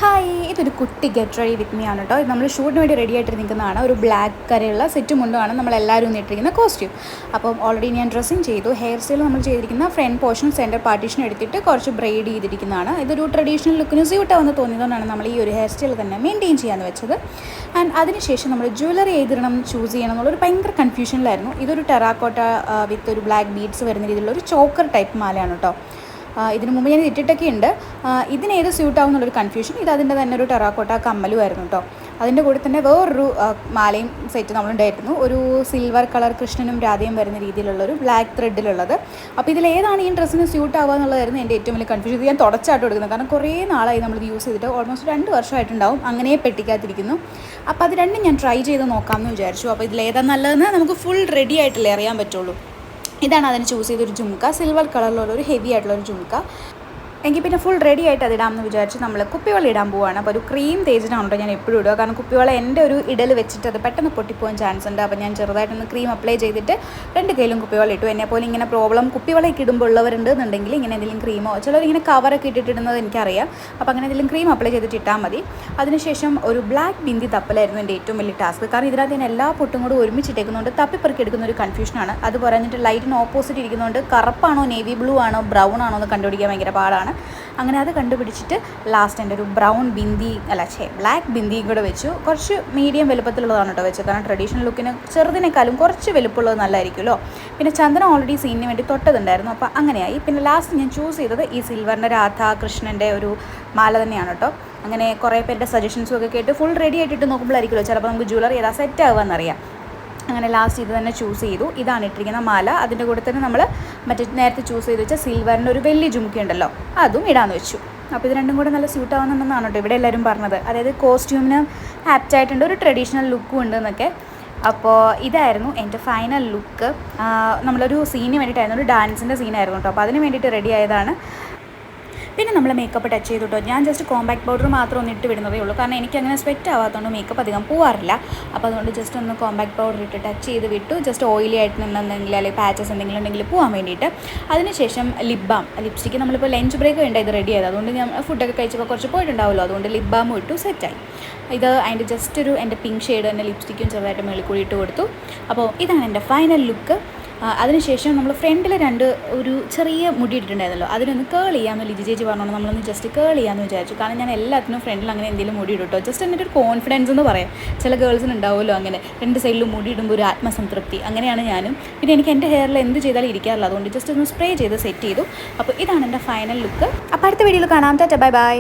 Hi, ഇതൊരു കുട്ടി get ready with me ആണ് കേട്ടോ. ഇത് നമ്മൾ ഷൂട്ടിന് വേണ്ടി റെഡി ആയിട്ട് നിൽക്കുന്നതാണ്. ഒരു ബ്ലാക്ക് കരയുള്ള സെറ്റ് മുണ്ടുമാണ് നമ്മളെല്ലാവരും ഇട്ടിരിക്കുന്ന കോസ്റ്റ്യൂം. അപ്പം ഓൾറെഡി ഞാൻ ഡ്രസ്സിങ് ചെയ്തു. ഹെയർ സ്റ്റൈൽ നമ്മൾ ചെയ്തിരിക്കുന്ന ഫ്രണ്ട് പോർഷൻ സെൻറ്റർ പാർട്ടീഷൻ എടുത്തിട്ട് കുറച്ച് ബ്രെയ്ഡ് ചെയ്തിരിക്കുന്നതാണ്. ഇതൊരു ട്രഡീഷണൽ ലുക്കിന് സ്യൂട്ടാവുന്ന തോന്നിയതുകൊണ്ടാണ് നമ്മൾ ഈ ഒരു ഹെയർ സ്റ്റൈൽ തന്നെ മെയിൻറ്റെയിൻ ചെയ്യാമെന്ന് വെച്ചത്. ആൻഡ് അതിനുശേഷം നമ്മൾ ജ്വല്ലറി ഏതിടണം ചൂസ് ചെയ്യണം എന്നുള്ളൊരു ഭയങ്കര കൺഫ്യൂഷനിലായിരുന്നു. ഇതൊരു ടെറാക്കോട്ട വിത്ത് ഒരു ബ്ലാക്ക് ബീഡ്സ് വരുന്ന രീതിയിലുള്ള ഒരു ചോക്കർ ടൈപ്പ് മാലയാണ് കേട്ടോ. ഇതിന് മുമ്പ് ഞാൻ ഇട്ടിട്ടൊക്കെ ഉണ്ട്. ഇതിനേത് സ്യൂട്ടാവും എന്നുള്ളൊരു കൺഫ്യൂഷൻ. ഇത് അതിൻ്റെ തന്നെ ഒരു ടെറാക്കോട്ട കമ്മലുമായിരുന്നു കേട്ടോ. അതിൻ്റെ കൂടെ തന്നെ വേറൊരു മാലയും സെറ്റ് നമ്മളുണ്ടായിരുന്നു. ഒരു സിൽവർ കളർ കൃഷ്ണനും രാധയും വരുന്ന രീതിയിലുള്ളൊരു ബ്ലാക്ക് ത്രെഡിലുള്ളത്. അപ്പോൾ ഇതിലേതാണ് ഈ ഡ്രസ്സിന് സ്യൂട്ടാവുക എന്നുള്ളതായിരുന്നു എൻ്റെ ഏറ്റവും വലിയ കൺഫ്യൂഷൻ. ഇത് ഞാൻ തുടച്ചായിട്ട് കൊടുക്കുന്നത്, കാരണം കുറേ നാളായി നമ്മളിത് യൂസ് ചെയ്തിട്ട്. ഓൾമോസ്റ്റ് 2 വർഷമായിട്ടുണ്ടാവും അങ്ങനെ പെട്ടിക്കാത്തിരിക്കുന്നു. അപ്പോൾ അത് രണ്ടും ഞാൻ ട്രൈ ചെയ്ത് നോക്കാമെന്ന് വിചാരിച്ചു. അപ്പോൾ ഇതിലേതാണ് നല്ലതെന്ന് നമുക്ക് ഫുൾ റെഡി ആയിട്ടല്ലേ അറിയാൻ പറ്റുള്ളൂ. ഇതാണ് അതിന് ചൂസ് ചെയ്തൊരു ജുംക്ക, സിൽവർ കളറിലുള്ളൊരു ഹെവി ആയിട്ടുള്ളൊരു ജുംക്ക. എങ്കിൽ പിന്നെ ഫുൾ റെഡി ആയിട്ട് അതിടാമെന്ന് വിചാരിച്ച് നമ്മൾ കുപ്പിവെള്ളം ഇടാൻ പോവുകയാണ്. അപ്പോൾ ഒരു ക്രീം തേച്ചിട്ടാണോ ഞാൻ എപ്പോഴും ഇടുക, കാരണം കുപ്പിവെള്ളം എൻ്റെ ഒരു ഇടൽ വെച്ചിട്ട് അത് പെട്ടെന്ന് പൊട്ടിപ്പോകാൻ ചാൻസ് ഉണ്ട്. അപ്പോൾ ഞാൻ ചെറുതായിട്ടൊന്ന് ക്രീം അപ്ലൈ ചെയ്തിട്ട് 2 കയ്യിലും കുപ്പിവെള്ളം ഇട്ടു. എന്നെപ്പോലെ ഇങ്ങനെ പ്രോബ്ലം കുപ്പിവെള്ളമൊക്കെ ഇടുമ്പോൾ ഉള്ളവരുണ്ടെന്നുണ്ടെങ്കിൽ ഇങ്ങനെ എന്തെങ്കിലും ക്രീമോ, ചിലരിങ്ങനെ കവറൊക്കെ ഇട്ടിട്ടിടുന്നത് എനിക്കറിയാം. അപ്പോൾ അങ്ങനെ എന്തെങ്കിലും ക്രീം അപ്ലൈ ചെയ്തിട്ട് ഇട്ടാൽ മതി. അതിനുശേഷം ഒരു ബ്ലാക്ക് ബിന്ദി തപ്പലായിരുന്നു എൻ്റെ ഏറ്റവും വലിയ ടാസ്ക്. കാരണം ഇതിനകത്ത് ഞാൻ എല്ലാ പൊട്ടും കൂടെ ഒരുമിച്ചിട്ടേക്കുന്നതുകൊണ്ട് തപ്പിപ്പെറുക്കി എടുക്കുന്ന ഒരു കൺഫ്യൂഷനാണ്. അത് പറഞ്ഞിട്ട് ലൈറ്റിന് ഓപ്പോസിറ്റ് ഇരിക്കുന്നതുകൊണ്ട് കറുപ്പാണോ നേവി ബ്ലൂ ആണോ ബ്രൗൺ ആണോ എന്ന് കണ്ടുപിടിക്കാൻ ഭയങ്കര പാടാണ്. അങ്ങനെ അത് കണ്ടുപിടിച്ചിട്ട് ലാസ്റ്റ് എൻ്റെ ഒരു ബ്രൗൺ ബിന്ദി ബ്ലാക്ക് ബിന്ദിയും കൂടെ വെച്ചു. കുറച്ച് മീഡിയം വലുപ്പത്തിലുള്ളതാണ് കേട്ടോ വെച്ചത്, കാരണം ട്രഡീഷണൽ ലുക്കിന് ചെറുതിനേക്കാളും കുറച്ച് വലുപ്പമുള്ളത് നല്ലതായിരിക്കുമല്ലോ. പിന്നെ ചന്ദനം ഓൾറെഡി സീനിന് വേണ്ടി തൊട്ടതുണ്ടായിരുന്നു. അപ്പോൾ അങ്ങനെയായി. പിന്നെ ലാസ്റ്റ് ഞാൻ ചൂസ് ചെയ്തത് ഈ സിൽവറിൻ്റെ രാധ കൃഷ്ണൻ്റെ ഒരു മാല തന്നെയാണ് കേട്ടോ. അങ്ങനെ കുറേ പേരുടെ സജഷൻസും ഒക്കെ കേട്ട് ഫുൾ റെഡി ആയിട്ടിട്ട് നോക്കുമ്പോഴായിരിക്കുമല്ലോ ചിലപ്പോൾ നമുക്ക് ജ്വല്ലറി ഏതാ സെറ്റ് ആവുകയെന്നറിയാം. അങ്ങനെ ലാസ്റ്റ് ഇത് തന്നെ ചൂസ് ചെയ്തു. ഇതാണ് ഇട്ടിരിക്കുന്ന മാല. അതിൻ്റെ കൂടെ തന്നെ നമ്മൾ മറ്റേ നേരത്തെ ചൂസ് ചെയ്ത് വെച്ചാൽ സിൽവറിൻ്റെ ഒരു വലിയ ജുംക്ക ഉണ്ടല്ലോ, അതും ഇടാമെന്ന് വെച്ചു. അപ്പോൾ ഇത് രണ്ടും കൂടെ നല്ല സ്യൂട്ട് ആവുന്നുണ്ടെന്നാണ് കേട്ടോ ഇവിടെ എല്ലാവരും പറഞ്ഞത്. അതായത് കോസ്റ്റ്യൂമിന് ആപ്റ്റായിട്ടുണ്ട്, ഒരു ട്രഡീഷണൽ ലുക്കും ഉണ്ട് എന്നൊക്കെ. അപ്പോൾ ഇതായിരുന്നു എൻ്റെ ഫൈനൽ ലുക്ക്. നമ്മളൊരു സീന് വേണ്ടിയിട്ടായിരുന്നു, ഒരു ഡാൻസിൻ്റെ സീനായിരുന്നു കേട്ടോ. അപ്പോൾ അതിന് വേണ്ടിയിട്ട് റെഡി ആയതാണ്. പിന്നെ നമ്മൾ മേക്കപ്പ് ടച്ച് ചെയ്തു കേട്ടോ. ഞാൻ ജസ്റ്റ് കോമ്പാക്ട് പൗഡർ മാത്രം ഒന്ന് ഇട്ട് വിടുന്നതേ ഉള്ളൂ, കാരണം എനിക്കങ്ങനെ സ്വെറ്റ് ആവാത്തതുകൊണ്ട് മേക്കപ്പ് അധികം പോകാറില്ല. അപ്പോൾ അതുകൊണ്ട് ജസ്റ്റ് ഒന്ന് കോമ്പാക്ട് പൗഡർ ഇട്ട് ടച്ച് ചെയ്ത് വിട്ടു. ജസ്റ്റ് ഓയിലി ആയിട്ട് നിന്നെന്തെങ്കിലും അല്ലെങ്കിൽ പാച്ചസ് എന്തെങ്കിലും ഉണ്ടെങ്കിൽ പോകാൻ വേണ്ടിയിട്ട്. അതിനുശേഷം ലിപ് ബാം, ലിപ്സ്റ്റിക്ക് നമ്മളിപ്പോൾ ലഞ്ച് ബ്രേക്ക് ഉണ്ട് ഇത് റെഡി ആയത്. അതുകൊണ്ട് ഞാൻ ഫുഡൊക്കെ കഴിച്ചപ്പോൾ കുറച്ച് പോയിട്ടുണ്ടാവുമല്ലോ, അതുകൊണ്ട് ലിപ് ബാമും ഇട്ടു, സെറ്റായി. ഇത് അതിൻ്റെ ജസ്റ്റ് ഒരു എൻ്റെ പിങ്ക് ഷെയ്ഡ് തന്നെ ലിപ്സ്റ്റിക്കും ചെറുതായിട്ട് മേളിൽ കൂടി ഇട്ട് കൊടുത്തു. അപ്പോൾ ഇതാണ് എൻ്റെ ഫൈനൽ ലുക്ക്. അതിനുശേഷം നമ്മൾ ഫ്രണ്ടിൽ ഒരു ചെറിയ മുടി ഇട്ടിട്ടുണ്ടായിരുന്നല്ലോ, അതിനൊന്ന് കേൾ ചെയ്യാമെന്ന് ലിജി ചേച്ചി പറഞ്ഞോണ്ട് നമ്മളൊന്ന് ജസ്റ്റ് കേൾ ചെയ്യാമെന്ന് വിചാരിച്ചു. കാരണം ഞാൻ എല്ലാത്തിനും ഫ്രണ്ടിൽ അങ്ങനെ എന്തെങ്കിലും മുടി ഇടും കേട്ടോ. ജസ്റ്റ് എന്നിട്ട് ഒരു കോൺഫിഡൻസ് എന്ന് പറയാം. ചില ഗേൾസിന് ഉണ്ടാവുമല്ലോ അങ്ങനെ 2 സൈഡിലും മുടി ഇടുമ്പോൾ ഒരു ആത്മസംതൃപ്തി. അങ്ങനെയാണ് ഞാനും. പിന്നെ എനിക്ക് എൻ്റെ ഹെയറിൽ എന്ത് ചെയ്താലും ഇരിക്കാറില്ല, അതുകൊണ്ട് ജസ്റ്റ് ഒന്ന് സ്പ്രേ ചെയ്ത് സെറ്റ് ചെയ്തു. അപ്പോൾ ഇതാണ് എൻ്റെ ഫൈനൽ ലുക്ക്. അപ്പോൾ അടുത്ത വീഡിയോയിൽ കാണാം. Tata, bye bye.